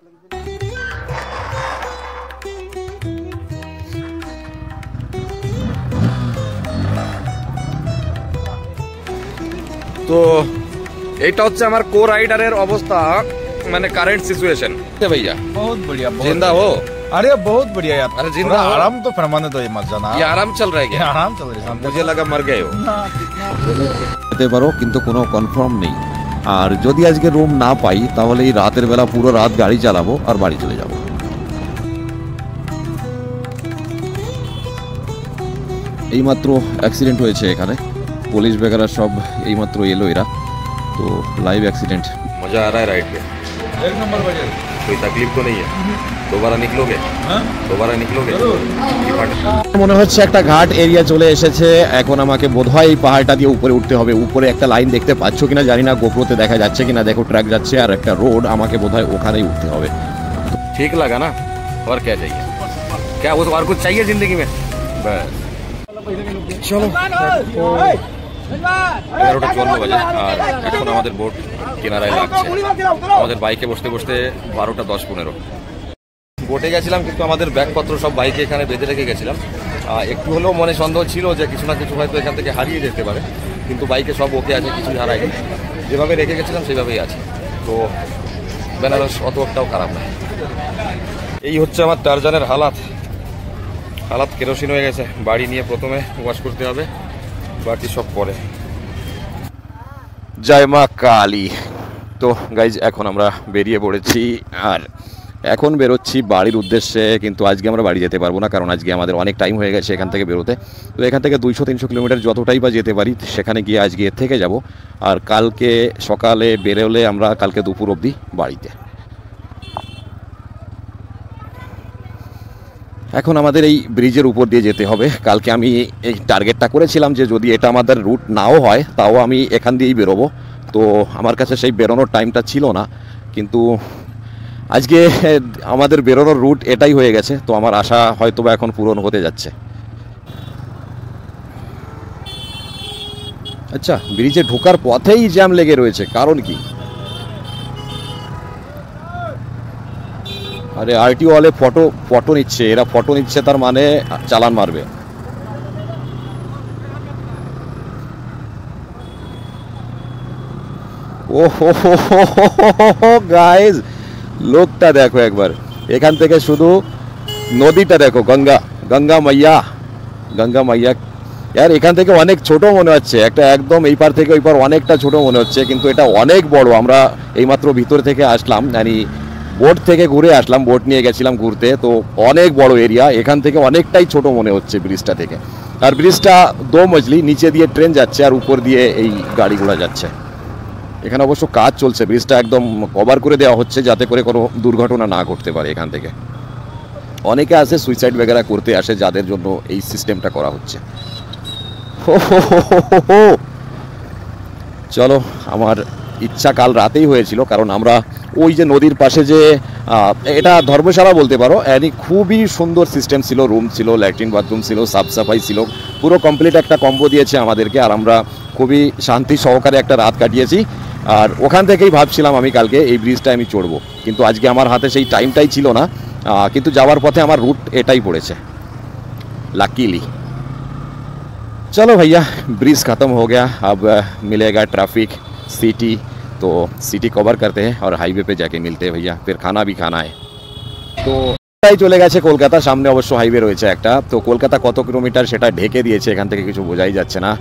তো এইটা হচ্ছে আমার কো রাইডারের অবস্থা, মানে কারেন্ট সিচুएशन। भैया बहुत बढ़िया, जिंदा हो? अरे बहुत बढ़िया यार। अरे जिंदा हो? आराम तो फरमाने दो, ये मत जाना। ये आराम चल रहा है क्या? आराम चल रहा है। मुझे लगा मर गए हो। যেতে পারো, কিন্তু কোনো কনফার্ম নেই। আর যদি আজকে রুম না পাই তাহলে এই রাতের বেলা পুরো রাত গাড়ি চালাবো আর বাড়ি চলে যাব। এইমাত্র অ্যাক্সিডেন্ট হয়েছে এখানে, পুলিশ বেগারা সব এইমাত্র এলো এরা, তো লাইভ অ্যাক্সিডেন্ট। मजा आ रहा है राइड पे? एक नंबर बजे। कोई तकलीफ तो नहीं है? दोबारा निकलोगे? दोबारा निकलोगे? মনে হচ্ছে একটা ঘাট এরিয়া চলে এসেছে। এখন আমাকে বোধহয় এই পাহাড়টা দিয়ে উপরে উঠতে হবে। উপরে একটা লাইন দেখতে পাচ্ছ কিনা জানি না, গোপ্রোতে দেখা যাচ্ছে কিনা। দেখো ট্র্যাক যাচ্ছে আর একটা রোড, আমাকে বোধহয় ওখানেই উঠতে হবে। ठीक लगा ना? और क्या चाहिए? क्या वो और कुछ चाहिए जिंदगी में? बस চলো। 11:14 বাজে আর এখন আমাদের বোট কিনারায় লাগছে। আমাদের বাইকে বসতে বসতে 12:10-15। বোটে গেছিলাম কিন্তু আমাদের ব্যাগপত্র সব বাইকে এখানে বেঁধে রেখে গেছিলাম। একটু হলেও মনে সন্দেহ ছিল যে কিছু না কিছু হয়তো এখান থেকে হারিয়ে যেতে পারে, কিন্তু বাইকে সব ওকে আছে, কিছুই হারায়নি। যেভাবে রেখে গেছিলাম সেভাবেই আছে। তো বেনারস অত একটাও খারাপ না। এই হচ্ছে আমার টারজানের হালাত কেরোসিন হয়ে গেছে। বাড়ি নিয়ে প্রথমে ওয়াশ করতে হবে, বাকি সব পরে। জয় মা কালী। তো গাইজ এখন আমরা বেরিয়ে পড়েছি আর এখন বেরোচ্ছি বাড়ির উদ্দেশ্যে। কিন্তু আজকে আমরা বাড়ি যেতে পারবো না, কারণ আজকে আমাদের অনেক টাইম হয়ে গেছে এখান থেকে বেরোতে। তো এখান থেকে 200-300 কিলোমিটার যতটাই বা যেতে পারি সেখানে গিয়ে আজকে থেকে যাব। আর কালকে সকালে বেরোলে আমরা কালকে দুপুর অবধি বাড়িতে। এখন আমাদের এই ব্রিজের উপর দিয়ে যেতে হবে। কালকে আমি এই টার্গেটটা করেছিলাম যে যদি এটা আমাদের রুট নাও হয় তাও আমি এখান দিয়েই বেরোবো। তো আমার কাছে সেই বেরোনোর টাইমটা ছিল না, কিন্তু আজকে আমাদের বেরোনোর রুট এটাই হয়ে গেছে। তো আমার আশা হয়তো বা এখন পূরণ হতে যাচ্ছে। আচ্ছা, ব্রিজে ঢোকার পথেই জ্যাম লেগে রয়েছে, কারণ কি? আরে আরটিও ওয়ালে ফটো নিচ্ছে, এরা ফটো নিচ্ছে, তার মানে চালান মারবে। ও গাইজ, লোকটা দেখো একবার। এখান থেকে শুধু নদীটা দেখো, গঙ্গা মাইয়া। यार এখান থেকে অনেক ছোট মনে হচ্ছে, একটা একদম এই পার থেকে ওই পার অনেকটা ছোট মনে হচ্ছে, কিন্তু এটা অনেক বড়। আমরা এইমাত্র ভিতর থেকে আসলাম, মানে বোট থেকে ঘুরে আসলাম, বোট নিয়ে গেছিলাম ঘুরতে। তো অনেক বড় এরিয়া, এখান থেকে অনেকটাই ছোট মনে হচ্ছে ব্রিজটা থেকে। আর ব্রিজটা 2 মজলি, নিচে দিয়ে ট্রেন যাচ্ছে আর উপর দিয়ে এই গাড়িগুলো যাচ্ছে। এখানে অবশ্য কাজ চলছে, ব্রিজটা একদম কভার করে দেওয়া হচ্ছে যাতে করে কোনো দুর্ঘটনা না ঘটতে পারে। এখান থেকে অনেকে আসে সুইসাইড বেগারা করতে আসে, যাদের জন্য এই সিস্টেমটা করা হচ্ছে। চলো, আমার ইচ্ছা কাল রাতেই হয়েছিল, কারণ আমরা ওই যে নদীর পাশে যে এটা ধর্মশালা বলতে পারো, এনি খুবই সুন্দর সিস্টেম ছিল, রুম ছিল, ল্যাট্রিন বাথরুম ছিল, সাফ সাফাই ছিল, পুরো কমপ্লিট একটা কম্বো দিয়েছে আমাদেরকে। আর আমরা খুবই শান্তি সহকারে একটা রাত কাটিয়েছি। আর ওখান থেকেই ভাবছিলাম আমি কালকে এই ব্রিজটা আমি চড়বো, কিন্তু আজকে আমার হাতে সেই টাইমটাই ছিল না। কিন্তু যাওয়ার পথে আমার রুট এটাই পড়েছে, লাকিলি। चलो भैया, ब्रिज ख़त्म हो गया, अब मिलेगा ट्रैफिक सिटी। तो सिटी कवर करते हैं और हाईवे पे जाके मिलते हैं भैया, फिर खाना भी खाना है। তো তাই চলে গেছে কলকাতা, সামনে অবশ্য হাইওয়ে রয়েছে একটা। তো কলকাতা কত কিলোমিটার সেটা ঢেকে দিয়েছে, এখান থেকে কিছু বোঝাই যাচ্ছে না।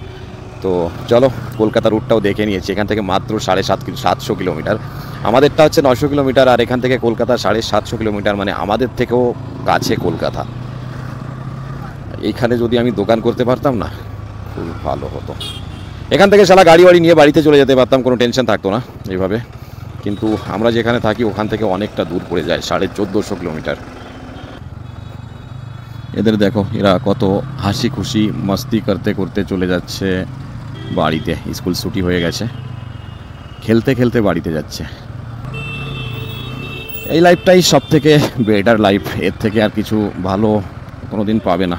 তো চলো কলকাতা রুটটাও দেখে নিয়েছি। এখান থেকে মাত্র 750 কিলোমিটার, আমাদেরটা হচ্ছে 900 কিলোমিটার। আর এখান থেকে কলকাতা 750 কিলোমিটার, মানে আমাদের থেকেও কাছে কলকাতা। এইখানে যদি আমি দোকান করতে পারতাম না, খুব ভালো হতো। এখান থেকে সারা গাড়ি বাড়ি নিয়ে বাড়িতে চলে যেতে পারতাম, কোনো টেনশন থাকতো না এইভাবে। কিন্তু আমরা যেখানে থাকি ওখান থেকে অনেকটা দূর পড়ে যায়, 1450 কিলোমিটার। এদের দেখো, এরা কত হাসি খুশি মস্তি করতে করতে চলে যাচ্ছে বাড়িতে। স্কুল ছুটি হয়ে গেছে, খেলতে খেলতে বাড়িতে যাচ্ছে। এই লাইফটাই সব থেকে বেটার লাইফ, এর থেকে আর কিছু ভালো কোনো দিন পাবে না।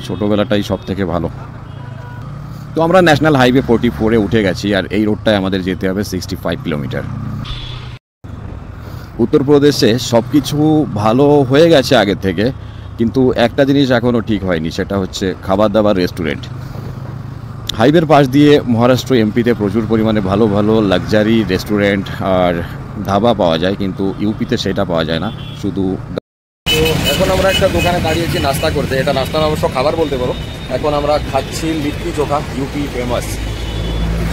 ছোটোবেলাটাই সব থেকে ভালো। তো আমরা ন্যাশনাল হাইওয়ে 44-এ উঠে গেছি, আর এই রোডটায় আমাদের যেতে হবে 65 কিলোমিটার। উত্তরপ্রদেশে সব কিছু ভালো হয়ে গেছে আগের থেকে, কিন্তু একটা জিনিস এখনও ঠিক হয়নি, সেটা হচ্ছে খাবার দাবার রেস্টুরেন্ট। হাইওয়ের পাশ দিয়ে মহারাষ্ট্র এমপিতে প্রচুর পরিমাণে ভালো ভালো লাক্সারি রেস্টুরেন্ট আর ধাবা পাওয়া যায়, কিন্তু ইউপিতে সেটা পাওয়া যায় না, শুধু। তো এখন আমরা একটা দোকানে দাঁড়িয়েছি নাস্তা করতে, এটা নাস্তার অবশ্য খাবার বলতে পারো। এখন আমরা খাচ্ছি লিট্টি চোখা, ইউপি ফেমাস।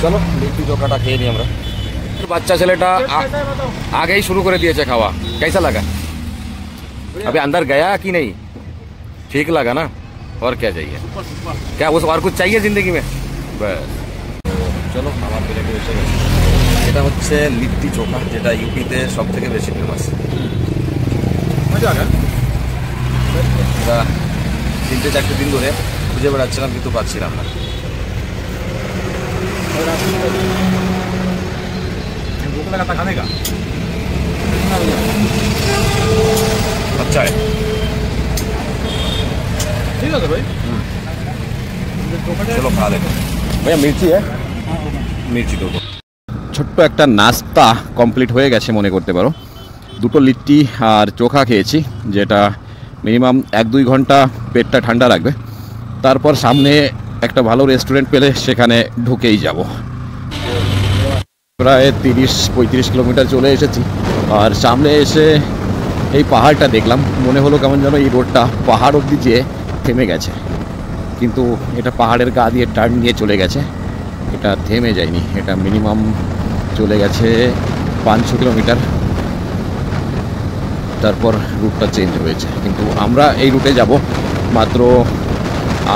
চলো লিট্টি চোখাটা খেয়ে নিই আমরা। বাচ্চা ছেলেটা আগেই শুরু করে দিয়েছে খাওয়া। कैसा लगा? अभी अंदर गया कि नहीं? ठीक लगा ना? और क्या चाहिए? क्या उस और कुछ चाहिए जिंदगी में? बस চলো আমার প্লেটে এসে গেছে। এটা হচ্ছে লিট্টি চোখা, যেটা ইউপিতে সব থেকে বেশি ফেমাস। मजा आ गया। এটা 3-4 দিন ধরে খুঁজে বেড়াচ্ছিলাম, কিন্তু পাচ্ছিলাম না। भूख लगा था खाने का। अच्छा है। ठीक है भाई। চলো খা লে ভাইয়া। মির্চি মির্চি দেবো। ছোট্ট একটা নাস্তা কমপ্লিট হয়ে গেছে মনে করতে পারো। দুটো লিট্টি আর চোখা খেয়েছি, যেটা মিনিমাম 1-2 ঘন্টা পেটটা ঠান্ডা রাখবে। তারপর সামনে একটা ভালো রেস্টুরেন্ট পেলে সেখানে ঢুকেই যাব। প্রায় 30-35 কিলোমিটার চলে এসেছি, আর সামনে এসে এই পাহাড়টা দেখলাম, মনে হলো কেমন যেন এই রোডটা পাহাড় অবধি যেয়ে থেমে গেছে, কিন্তু এটা পাহাড়ের গা দিয়ে টার্ন নিয়ে চলে গেছে। এটা থেমে যায়নি, এটা মিনিমাম চলে গেছে 500 কিলোমিটার। তারপর রুটটা চেঞ্জ হয়েছে, কিন্তু আমরা এই রুটে যাব মাত্র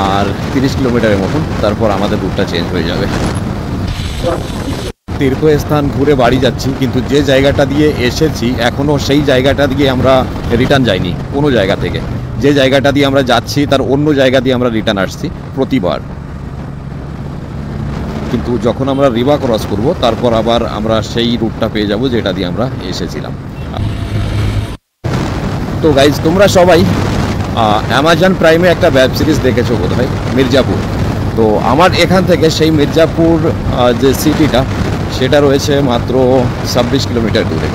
আর 30 কিলোমিটারের মতন, তারপর আমাদের রুটটা চেঞ্জ হয়ে যাবে। তীর্থস্থান ঘুরে বাড়ি যাচ্ছি, কিন্তু যে জায়গাটা দিয়ে এসেছি এখনও সেই জায়গাটা দিয়ে আমরা রিটার্ন যাইনি কোনো জায়গা থেকে। যে জায়গাটা দিয়ে আমরা যাচ্ছি তার অন্য জায়গা দিয়ে আমরা রিটার্ন আসছি প্রতিবার, কিন্তু যখন আমরা রিভার ক্রস করব তারপর আবার আমরা সেই রুটটা পেয়ে যাব যেটা দিয়ে আমরা এসেছিলাম। তো গাইজ, তোমরা সবাই অ্যামাজন প্রাইমে একটা ওয়েব সিরিজ দেখেছো বোধহয়, মির্জাপুর। তো আমার এখান থেকে সেই মির্জাপুর যে সিটিটা, সেটা রয়েছে মাত্র 26 কিলোমিটার দূরে।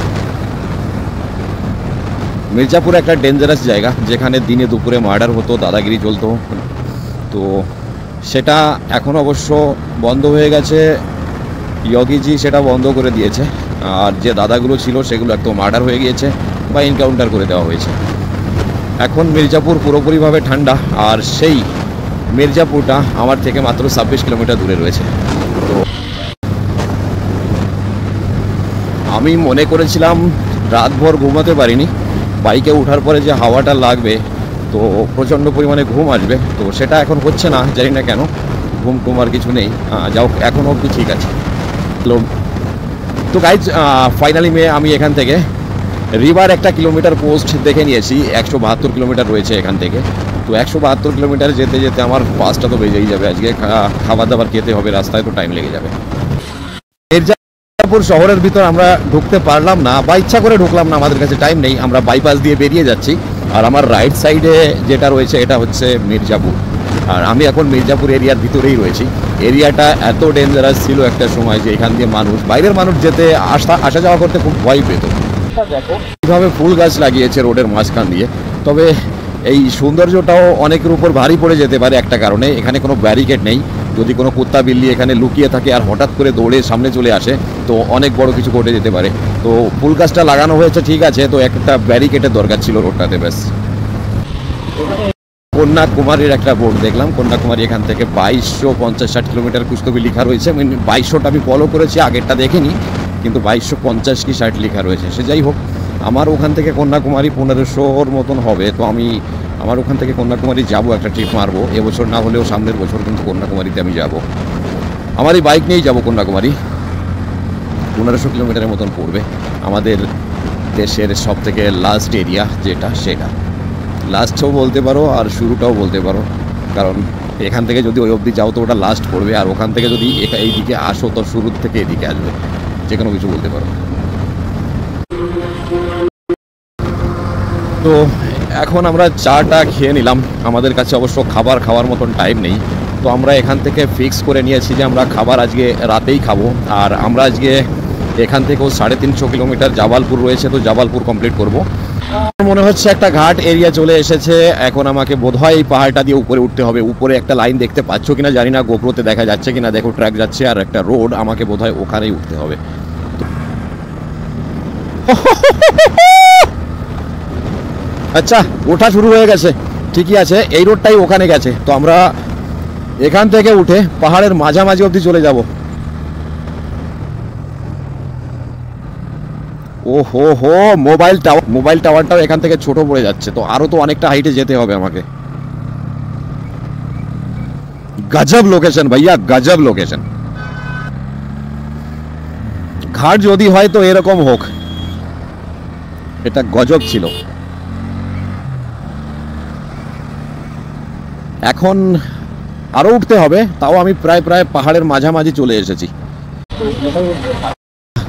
মির্জাপুর একটা ডেঞ্জারাস জায়গা, যেখানে দিনে দুপুরে মার্ডার হতো, দাদাগিরি চলতো। তো সেটা এখন অবশ্য বন্ধ হয়ে গেছে, ইয়োগিজি সেটা বন্ধ করে দিয়েছে। আর যে দাদাগুলো ছিল সেগুলো একদম মার্ডার হয়ে গিয়েছে বা এনকাউন্টার করে দেওয়া হয়েছে। এখন মির্জাপুর পুরোপুরিভাবে ঠান্ডা, আর সেই মির্জাপুরটা আমার থেকে মাত্র 26 কিলোমিটার দূরে রয়েছে। তো আমি মনে করেছিলাম রাতভর ঘুমাতে পারিনি, বাইকে ওঠার পরে যে হাওয়াটা লাগবে তো প্রচণ্ড পরিমাণে ঘুম আসবে, তো সেটা এখন হচ্ছে না, জানি না কেন। ঘুম টুম আর কিছু নেই, যাও এখন অবধি ঠিক আছে। তো গাইজ, ফাইনালি আমি এখান থেকে রিভার একটা কিলোমিটার পোস্ট দেখে নিয়েছি, 172 কিলোমিটার রয়েছে এখান থেকে। তো 172 কিলোমিটার যেতে যেতে আমার 5টা তো বেজেই যাবে। আজকে খাবার দাবার খেতে হবে, রাস্তায় তো টাইম লেগে যাবে। মির্জাপুর শহরের ভিতর আমরা ঢুকতে পারলাম না, বা ইচ্ছা করে ঢুকলাম না, আমাদের কাছে টাইম নেই। আমরা বাইপাস দিয়ে বেরিয়ে যাচ্ছি, আর আমার রাইট সাইডে যেটা রয়েছে এটা হচ্ছে মির্জাপুর, আর আমি এখন মির্জাপুর এরিয়ার ভিতরেই রয়েছি। এরিয়াটা এত ডেঞ্জারাস ছিল একটা সময় যে এখান দিয়ে মানুষ, বাইরের মানুষ যেতে আসা যাওয়া করতে খুব ভয় পেত। দেখো কীভাবে ফুল গাছ লাগিয়েছে রোডের মাঝখান দিয়ে। তবে এই সৌন্দর্যটাও অনেকের উপর ভারী পড়ে যেতে পারে একটা কারণে, এখানে কোনো ব্যারিকেড নেই। যদি কোনো কুত্তা বিল্লি এখানে লুকিয়ে থাকে আর হঠাৎ করে দৌড়ে সামনে চলে আসে, তো অনেক বড় কিছু ঘটে যেতে পারে। তো ফুল গাছটা লাগানো হয়েছে ঠিক আছে, তো একটা ব্যারিকেডের দরকার ছিল রোডটাতে, ব্যাস। কন্যাকুমারীর একটা বোর্ড দেখলাম, কন্যাকুমারী এখান থেকে 2250-60 কিলোমিটার কুস্তবি লেখা রয়েছে। 2200টা আমি ফলো করেছি, আগেরটা দেখিনি, কিন্তু 2250 কি 60 লেখা রয়েছে। সে যাই হোক, আমার ওখান থেকে কন্যাকুমারী 1500-র মতন হবে। তো আমার ওখান থেকে কন্যাকুমারী যাব, একটা ট্রিপ মারবো। এবছর না হলেও সামনের বছর কিন্তু কন্যাকুমারীতে আমি যাব। আমার এই বাইক নিয়েই যাব কন্যাকুমারী। 1500 কিলোমিটারের মতন পড়বে। আমাদের দেশের সব থেকে লাস্ট এরিয়া যেটা, সেটা লাস্টও বলতে পারো আর শুরুটাও বলতে পারো, কারণ এখান থেকে যদি ওই অবধি যাও তো ওটা লাস্ট পড়বে, আর ওখান থেকে যদি এইদিকে আসো তো শুরুর থেকে এদিকে আসবে, যে কোনো কিছু বলতে পারো। তো এখন আমরা চাটা খেয়ে নিলাম, আমাদের কাছে অবশ্য খাবার খাওয়ার মতন টাইম নেই। তো আমরা এখান থেকে ফিক্স করে নিয়েছি যে আমরা খাবার আজকে রাতেই খাবো। আর আমরা আজকে এখান থেকেও 350 কিলোমিটার জাবালপুর রয়েছে, তো জাবালপুর কমপ্লিট করব। মনে হচ্ছে একটা ঘাট এরিয়া চলে এসেছে, এখন আমাকে বোধহয় এই পাহাড়টা দিয়ে উপরে উঠতে হবে। উপরে একটা লাইন দেখতে পাচ্ছ কিনা জানি না, গোপ্রোতে দেখা যাচ্ছে কিনা, দেখো ট্র্যাক যাচ্ছে আর একটা রোড, আমাকে বোধহয় ওখানেই উঠতে হবে। আচ্ছা, ওঠা শুরু হয়ে গেছে, ঠিকই আছে, এই রোডটাই ওখানে গেছে, তো আমরা এখান থেকে উঠে পাহাড়ের মাঝামাঝি অবধি চলে যাব। ও হো হো, মোবাইল টাওয়ারটাও এখান থেকে ছোট পড়ে যাচ্ছে, তো আরো তো অনেকটা হাইটে যেতে হবে আমাকে। গজব লোকেশন ভাইয়া, গজব লোকেশন। ঘাট যদি হয় তো এরকম হোক, এটা গজব ছিল। এখন আরো উঠতে হবে, তাও আমি প্রায় পাহাড়ের মাঝামাঝি চলে এসেছি।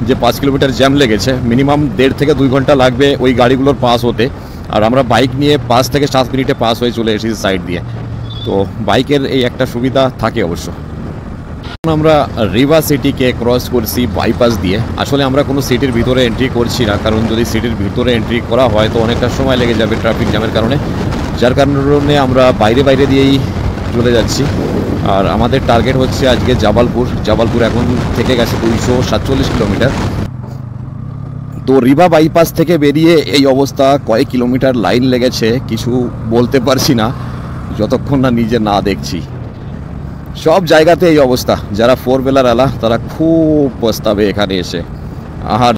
যে 5 কিলোমিটার জ্যাম লেগেছে, মিনিমাম 1.5 থেকে 2 ঘন্টা লাগবে ওই গাড়িগুলোর পাস হতে, আর আমরা বাইক নিয়ে 5 থেকে 7 মিনিটে পাস হয়ে চলে এসেছি সাইড দিয়ে। তো বাইকের এই একটা সুবিধা থাকে অবশ্য। আমরা রিভা সিটিকে ক্রস করছি বাইপাস দিয়ে। আসলে আমরা কোনো সিটির ভিতরে এন্ট্রি করছি না, কারণ যদি সিটির ভিতরে এন্ট্রি করা হয় তো অনেকটা সময় লেগে যাবে ট্রাফিক জ্যামের কারণে, যার কারণে আমরা বাইরে দিয়েই চলে যাচ্ছি। আর আমাদের টার্গেট হচ্ছে আজকে জাবালপুর এখন থেকে গেছে 247 কিলোমিটার। তো রিভা বাইপাস থেকে বেরিয়ে এই অবস্থা, কয়েক কিলোমিটার লাইন লেগেছে কিছু বলতে পারছি না যতক্ষণ না নিজে না দেখছি। সব জায়গাতে এই অবস্থা, যারা 4 হুইলার আলা তারা খুব পস্তাবে এখানে এসে। আর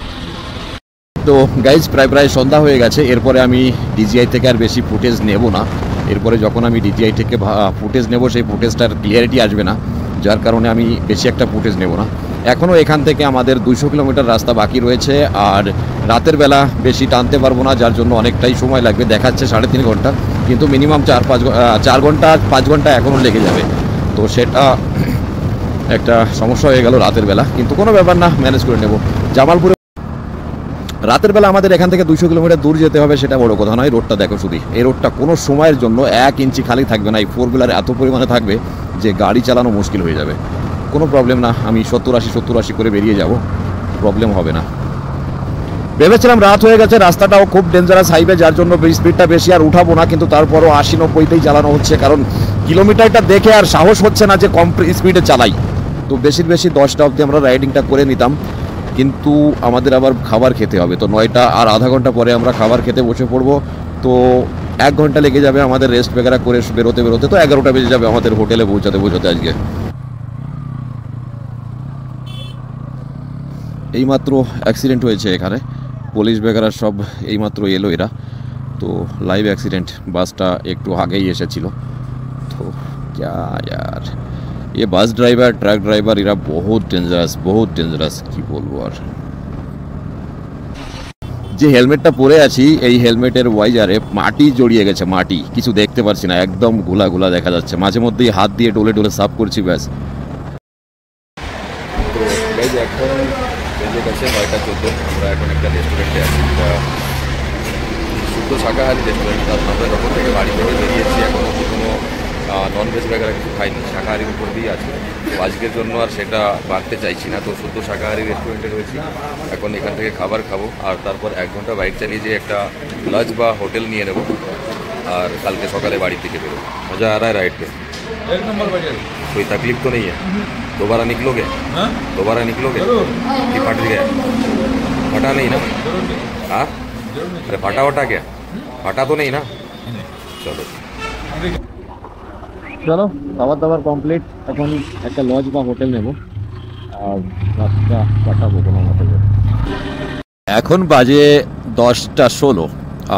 তো গাইজ প্রায় সন্ধ্যা হয়ে গেছে, এরপরে আমি ডিজিআই থেকে আর বেশি ফুটেজ নেব না। এরপরে যখন আমি ডিজিআই থেকে ফুটেজ নেব সেই ফুটেজটার ক্লিয়ারিটি আসবে না, যার কারণে আমি বেশি একটা ফুটেজ নেব না। এখনও এখান থেকে আমাদের 200 কিলোমিটার রাস্তা বাকি রয়েছে, আর রাতের বেলা বেশি টানতে পারবো না, যার জন্য অনেকটাই সময় লাগবে। দেখাচ্ছে 3.5 ঘন্টা, কিন্তু মিনিমাম 4 ঘন্টা 5 ঘন্টা এখনও লেগে যাবে। তো সেটা একটা সমস্যা হয়ে গেল রাতের বেলা, কিন্তু কোনো ব্যাপার না, ম্যানেজ করে নেব। জামালপুরে রাতের বেলা আমাদের এখান থেকে 200 কিলোমিটার দূর যেতে হবে, সেটা বড় কথা নয়। রোডটা দেখো শুধু, এই রোডটা কোনো সময়ের জন্য 1 ইঞ্চি খালি থাকবে না। এই 4 হুইলার এত পরিমাণে থাকবে যে গাড়ি চালানো মুশকিল হয়ে যাবে। কোনো প্রবলেম না, আমি 70-80 করে বেরিয়ে যাব, প্রবলেম হবে না। ভেবেছিলাম রাত হয়ে গেছে, রাস্তাটাও খুব ডেঞ্জারাস হাইওয়ে, যার জন্য স্পিডটা বেশি আর উঠাবো না, কিন্তু তারপরও 80-90তেই চালানো হচ্ছে, কারণ কিলোমিটারটা দেখে আর সাহস হচ্ছে না যে কম স্পিডে চালাই। তো বেশি 10টা অবধি আমরা রাইডিংটা করে নিতাম, কিন্তু আমাদের আবার খাবার খেতে হবে। তো 9টা আর আধা ঘন্টা পরে আমরা খাবার খেতে বসে পড়বো। তো 1 ঘন্টা লেগে যাবে আমাদের রেস্ট বেগারা করে বেরোতে, তো 11টা বেজে যাবে আমাদের হোটেলে পৌঁছাতে আজকে। এইমাত্র অ্যাক্সিডেন্ট হয়েছে এখানে, পুলিশ বেগারা সব এইমাত্র এলো এরা। তো লাইভ অ্যাক্সিডেন্ট, বাসটা একটু আগেই এসেছিল। তো ক্যা यार, ये বাস ড্রাইভার, ট্রাক ড্রাইভার, এরা বহুত ডেঞ্জারাস, কি বলবো আর। যে হেলমেটটা পরে আছি, এই হেলমেটের ওয়াইজারে মাটি জড়িয়ে গেছে, মাটি, কিছু দেখতে পারছি না, একদম ঘোলা দেখা যাচ্ছে। মাঝে মধ্যেই হাত দিয়ে ডলে সাফ করছি, ব্যাস। তো এখন বেজে গেছে 9টা 14, আমরা এখন একটা রেস্টুরেন্টে আছি, শুদ্ধ শাকাহারি রেস্টুরেন্ট। আমরা যখন থেকে বাড়ি থেকে বেরিয়েছি এখনও কোনো ননভেজ বেগারা কিছু খাইনি, শাকাহারির উপর দিয়ে আছে। তো আজকের জন্য আর সেটা বাড়তে চাইছি না, তো শুদ্ধ শাকাহারি রেস্টুরেন্টে রয়েছি। এখন এখান থেকে খাবার খাবো, আর তারপর 1 ঘন্টা বাইক চালিয়ে যে একটা লজ বা হোটেল নিয়ে নেব, আর কালকে সকালে বাড়ির দিকে বেরোবো। মজা आ रहा है राइड पे? 1 नंबर बढ़िया। कोई तकलीफ तो नहीं है? दोबारा निकलोगे? हाँ दोबारा निकलोगे जरूर कि फट गया? फटा नहीं ना? जरूर नहीं, हाँ, जरूर नहीं। अरे फटा क्या? फटा तो नहीं ना? चलो চলো, খাবার কমপ্লিট। এখন একটা লজ বা হোটেল নেব, আর রাতটা কাটাবো কোনো মতো। এখন বাজে 10টা 16,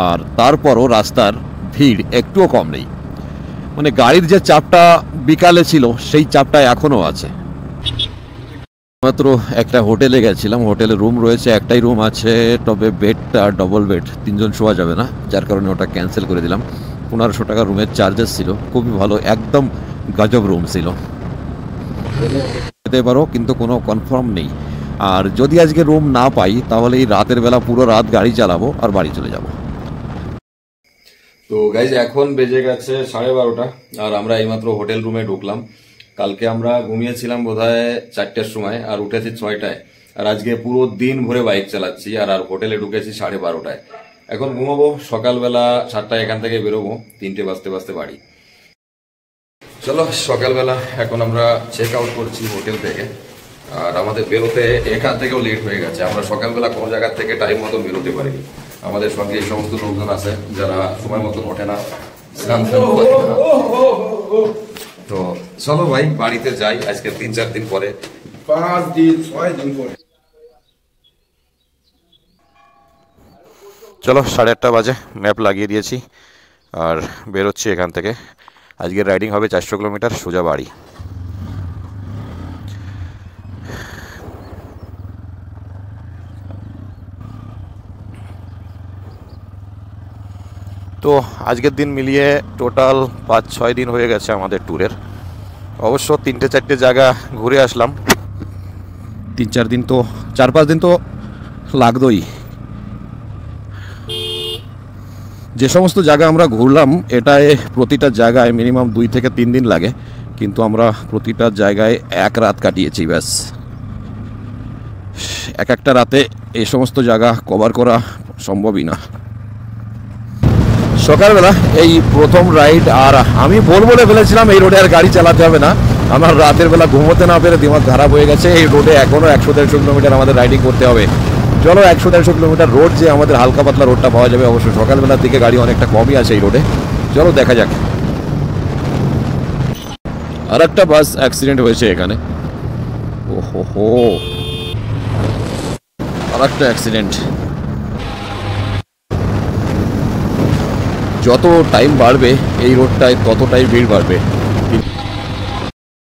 আর তারপরও রাস্তার ভিড় একটুও কম নেই। মানে গাড়ির যে চাপটা বিকালে ছিল সেই চাপটা এখনও আছে। মাত্র একটা হোটেলে গেছিলাম, হোটেলে রুম রয়েছে, একটাই রুম আছে, তবে বেডটা ডবল বেড, 3 জন শোয়া যাবে না, যার কারণে ওটা ক্যান্সেল করে দিলাম। 1500 টাকা রুমের চার্জেস ছিল, খুবই ভালো, একদম গজব রুম ছিল। যেতে পারো, কিন্তু কোনো কনফার্ম নেই। আর যদি আজকে রুম না পাই তাহলে এই রাতের বেলা পুরো রাত গাড়ি চালাবো আর বাড়ি চলে যাব। তো গাইজ এখন বেজে গেছে 12:30, আর আমরা এইমাত্র হোটেল রুমে ঢুকলাম। কালকে আমরা ঘুমিয়েছিলাম বোধহয় 4টের সময়, আর উঠেছি 6টায়। আর আজকে পুরো দিন ভরে বাইক চালাচ্ছি আর হোটেলে ঢুকেছি 12:30টায়। এখন ঘুমাবো, সকালবেলা 7টায় এখান থেকে বেরোবো, 3টে বাজতে বাজতে বাড়ি। চলো সকালবেলা এখন আমরা চেক আউট করছি হোটেল থেকে। আর আমাদের বেরোতে এখান থেকেও লেট হয়ে গেছে, আমরা সকালবেলা কোনো জায়গা থেকে টাইম মতো বেরোতে পারিনি। আমাদের সঙ্গে এই সমস্ত লোকজন আছে যারা সময় মতো ওঠে না, স্নান করে না। তো চলো ভাই বাড়িতে যাই, আজকে 3-4 দিন পরে, 5 দিন 6 দিন পরে। চলো 8:30 বাজে, ম্যাপ লাগিয়ে দিয়েছি আর বেরোচ্ছি এখান থেকে। আজকের রাইডিং হবে 400 কিলোমিটার সোজা বাড়ি। তো আজকের দিন মিলিয়ে টোটাল 5-6 দিন হয়ে গেছে আমাদের ট্যুরের। অবশ্য 3-4টে জায়গা ঘুরে আসলাম, 3-4 দিন তো 4-5 দিন তো লাগতোই। যে সমস্ত জায়গা আমরা ঘুরলাম এটায় প্রতিটা জায়গায় মিনিমাম 2 থেকে 3 দিন লাগে, কিন্তু আমরা প্রতিটা জায়গায় 1 রাত কাটিয়েছি ব্যাস। একটা রাতে এই সমস্ত জায়গা কভার করা সম্ভবই না। সকালবেলা এই প্রথম রাইড, আর আমি বলে ফেলেছিলাম এই রোডে আর গাড়ি চালাতে হবে না। আমার রাতের বেলা ঘুমোতে না পেরে দিমাগ খারাপ হয়ে গেছে। এই রোডে এখনও 100-150 কিলোমিটার আমাদের রাইডিং করতে হবে। চলো 100-150 কিলোমিটার রোড যে আমাদের হালকা পাতলা রোডটা পাওয়া যাবে, অবশ্য সকালবেলার দিকে গাড়ি অনেকটা কমই আছে এই রোডে। চলো দেখা যাক। আর একটা বাস অ্যাক্সিডেন্ট হয়েছে এখানে, ওহো আর একটা অ্যাক্সিডেন্ট। যত টাইম বাড়বে এই রোডটায় ততটাই ভিড় বাড়বে।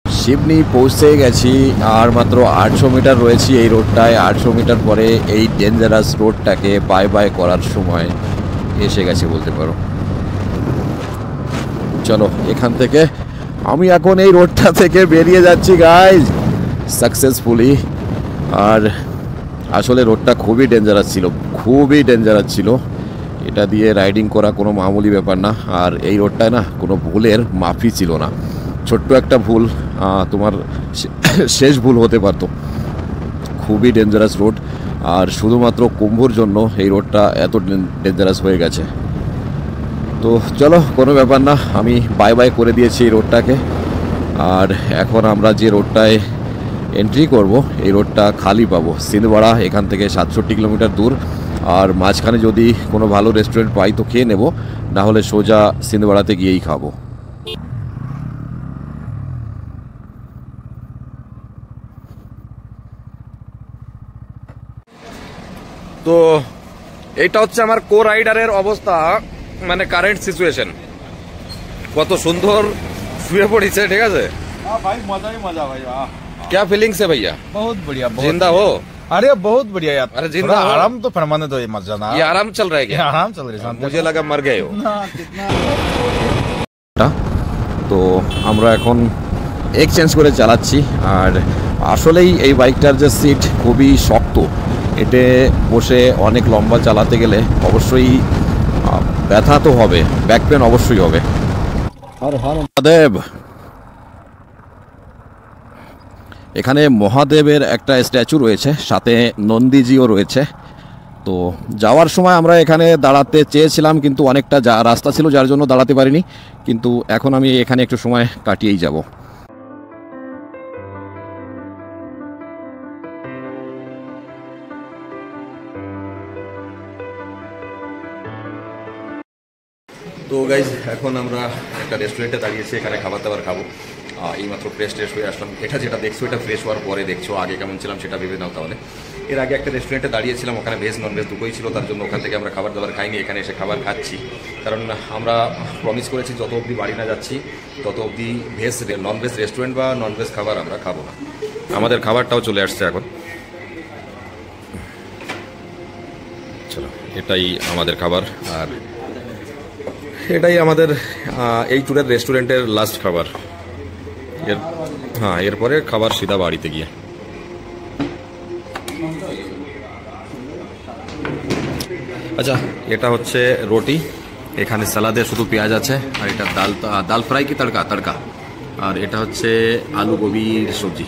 শিবনি পৌঁছে গেছি, আর মাত্র 800 মিটার রয়েছি এই রোডটায়। 800 মিটার পরে এই ডেঞ্জারাস রোডটাকে বাই বাই করার সময় এসে গেছে বলতে পারো। চলো এখান থেকে আমি এখন এই রোডটা থেকে বেরিয়ে যাচ্ছি গাইজ সাকসেসফুলি। আর আসলে রোডটা খুবই ডেঞ্জারাস ছিল, এটা দিয়ে রাইডিং করা কোনো মামুলি ব্যাপার না। আর এই রোডটায় না কোনো ভুলের মাফি ছিল না, ছোট্ট একটা ভুল তোমার শেষ ভুল হতে পারতো। খুবই ডেঞ্জারাস রোড, আর শুধুমাত্র কুম্ভর জন্য এই রোডটা এত ডেঞ্জারাস হয়ে গেছে। তো চলো কোনো ব্যাপার না, আমি বাই বাই করে দিয়েছি এই রোডটাকে। আর এখন আমরা যে রোডটায় এন্ট্রি করব এই রোডটা খালি পাবো। সিন্ধবাড়া এখান থেকে 67 কিলোমিটার দূর, আর মাঝখানে যদি কোনো ভালো রেস্টুরেন্ট পাই তো খেয়ে নেব, না হলে সোজা সিন্ধবাড়াতে গিয়েই খাবো। তো এইটা হচ্ছে আমার কো রাইডারের অবস্থা, মানে কারেন্ট সিচুয়েশন। কত সুন্দর শুয়ে পড়েছে, ঠিক আছে। हाँ भाई मजा ही मजा भाई। क्या फीलिंग्स है भैया? बहुत बढ़िया, जिंदा हो? अरे बहुत बढ़िया यार। अरे जिंदा हो? आराम तो फरमाने दो, ये मजा ना। ये आराम चल रहा है ये क्या? आराम चल रही है। मुझे लगा मर गए हो। कितना তো আমরা এখন এক্সচেঞ্জ করে চালাচ্ছি। আর আসলেই এই বাইকটার যে সিট খুবই শক্ত, এতে বসে অনেক লম্বা চালাতে গেলে অবশ্যই ব্যথা তো হবে, ব্যাক পেন অবশ্যই হবে। আর মহাদেব, এখানে মহাদেবের একটা স্ট্যাচু রয়েছে, সাথে নন্দীজিও রয়েছে। তো যাওয়ার সময় আমরা এখানে দাঁড়াতে চেয়েছিলাম, কিন্তু অনেকটা রাস্তা ছিল যার জন্য দাঁড়াতে পারিনি। কিন্তু এখন আমি এখানে একটু সময় কাটিয়েই যাব। তো গাইজ এখন আমরা একটা রেস্টুরেন্টে দাঁড়িয়েছি, এখানে খাবার দাবার খাবো। এইমাত্র ফ্রেশ হয়ে আসলাম। এটা যেটা দেখছো এটা ফ্রেশ হওয়ার পরে দেখছো, আগে কেমন ছিলাম সেটা ভেবে নাও তাহলে। এর আগে একটা রেস্টুরেন্টে দাঁড়িয়েছিলাম, ওখানে ভেজ নন ভেজ দুটোই ছিল, তার জন্য ওখান থেকে আমরা খাবার দাবার খাইনি, এখানে এসে খাবার খাচ্ছি। কারণ আমরা প্রমিস করেছি যত অবধি বাড়ি না যাচ্ছি তত অবধি নন ভেজ রেস্টুরেন্ট বা নন ভেজ খাবার আমরা খাবো না। আমাদের খাবারটাও চলে আসছে এখন। চলো এটাই আমাদের খাবার, আর এটাই আমাদের এই ট্যুরের রেস্টুরেন্টের লাস্ট খাবার। এরপরে খাবার সিধা বাড়িতে গিয়ে। আচ্ছা, এটা হচ্ছে রুটি, এখানে সালাদে শুধু পেঁয়াজ আছে, আর এটা ডাল ফ্রাই কি তড়কা, আর এটা হচ্ছে আলু গোবির সবজি।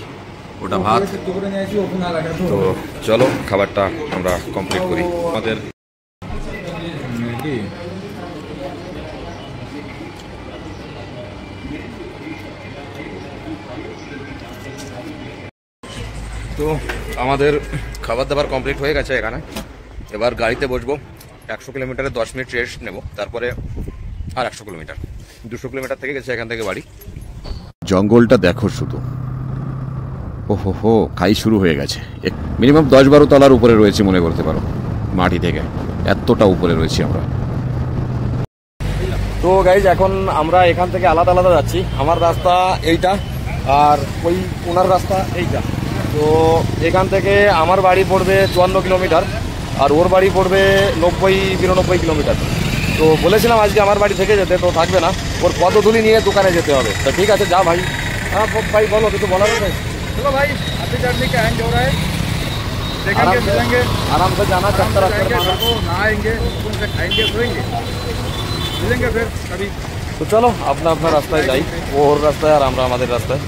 ওটা ভাত। তো চলো খাবারটা আমরা কমপ্লিট করি। আমাদের তো আমাদের খাবার দাবার কমপ্লিট হয়ে গেছে এখানে। এবার গাড়িতে বসবো, 100 কিলোমিটারে 10 মিনিট রেস্ট নেব, তারপরে আর 100 কিলোমিটার, 200 কিলোমিটার থেকে গেছে এখান থেকে বাড়ি। জঙ্গলটা দেখো শুধু, ও হো খাই শুরু হয়ে গেছে। মিনিমাম 10-12 তলার উপরে রয়েছে মনে করতে পারো, মাটি থেকে এতটা উপরে রয়েছি আমরা। তো গাইজ এখন আমরা এখান থেকে আলাদা আলাদা যাচ্ছি। আমার রাস্তা এইটা আর ওই ওনার রাস্তা এইটা। তো এখান থেকে আমার বাড়ি পড়বে 54 কিলোমিটার আর ওর বাড়ি পড়বে 90-92 কিলোমিটার। তো বলেছিলাম আজকে আমার বাড়ি থেকে যেতে, তো থাকবে না, ওর পদধূলি নিয়ে দোকানে যেতে হবে। তো ঠিক আছে যা ভাই। হ্যাঁ ভাই বলো, কিছু বলার আছে? चलो भाई अभी जर्नी का एंड हो रहा है, देखेंगे मिलेंगे आराम से जाना, चक्कर नहाएंगे, सुकून से खाएंगे, सोएंगे, मिलेंगे फिर कभी। তো চলো আপনা আপনার রাস্তায় যাই, ওর রাস্তায় আর আমরা আমাদের রাস্তায়।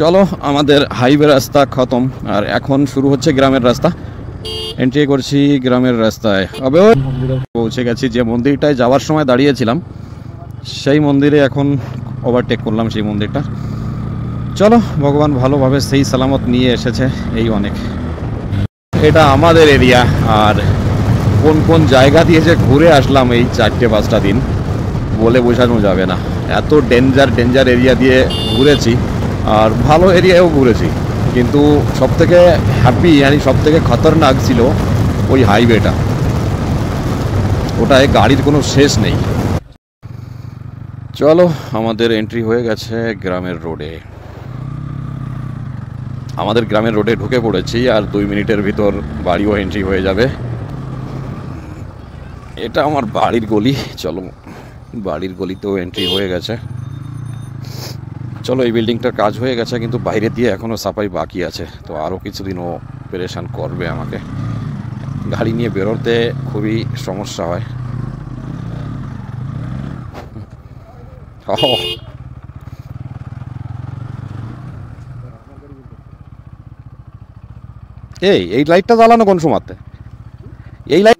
চলো আমাদের হাইওয়ে রাস্তা খতম আর এখন শুরু হচ্ছে গ্রামের রাস্তা। এন্ট্রি করছি গ্রামের রাস্তায়। আবে পৌঁছে গেছি, যে মন্দিরটায় যাওয়ার সময় দাঁড়িয়েছিলাম সেই মন্দিরে এখন ওভারটেক করলাম সেই মন্দিরটা। চলো ভগবান ভালোভাবে সেই সালামত নিয়ে এসেছে, এই অনেক। এটা আমাদের এরিয়া আর কোন কোন জায়গা দিয়ে যে ঘুরে আসলাম এই 4-5টা দিন বলে বোঝানো যাবে না। এত ডেঞ্জার এরিয়া দিয়ে ঘুরেছি আর ভালো এরিয়ায়ও ঘুরেছি, কিন্তু সবথেকে হ্যাপি সবথেকে খতরনাক ছিল ওই হাইওয়েটা। ওটায় গাড়ির কোনো শেষ নেই। চলো আমাদের এন্ট্রি হয়ে গেছে গ্রামের রোডে। আমাদের গ্রামের রোডে ঢুকে পড়েছি আর 2 মিনিটের ভিতর বাড়িও এন্ট্রি হয়ে যাবে। এটা আমার বাড়ির গলি। চলো বাড়ির গলিতেও এন্ট্রি হয়ে গেছে। চলো এই বিল্ডিংটার কাজ হয়ে গেছে, কিন্তু বাইরে দিয়ে এখনও সাফাই বাকি আছে। তো আরও কিছুদিনও পেরেশান করবে আমাকে, গাড়ি নিয়ে বেরোতে খুবই সমস্যা হয়। এই লাইটটা জ্বালানো কোন সময়তে? এই লাইট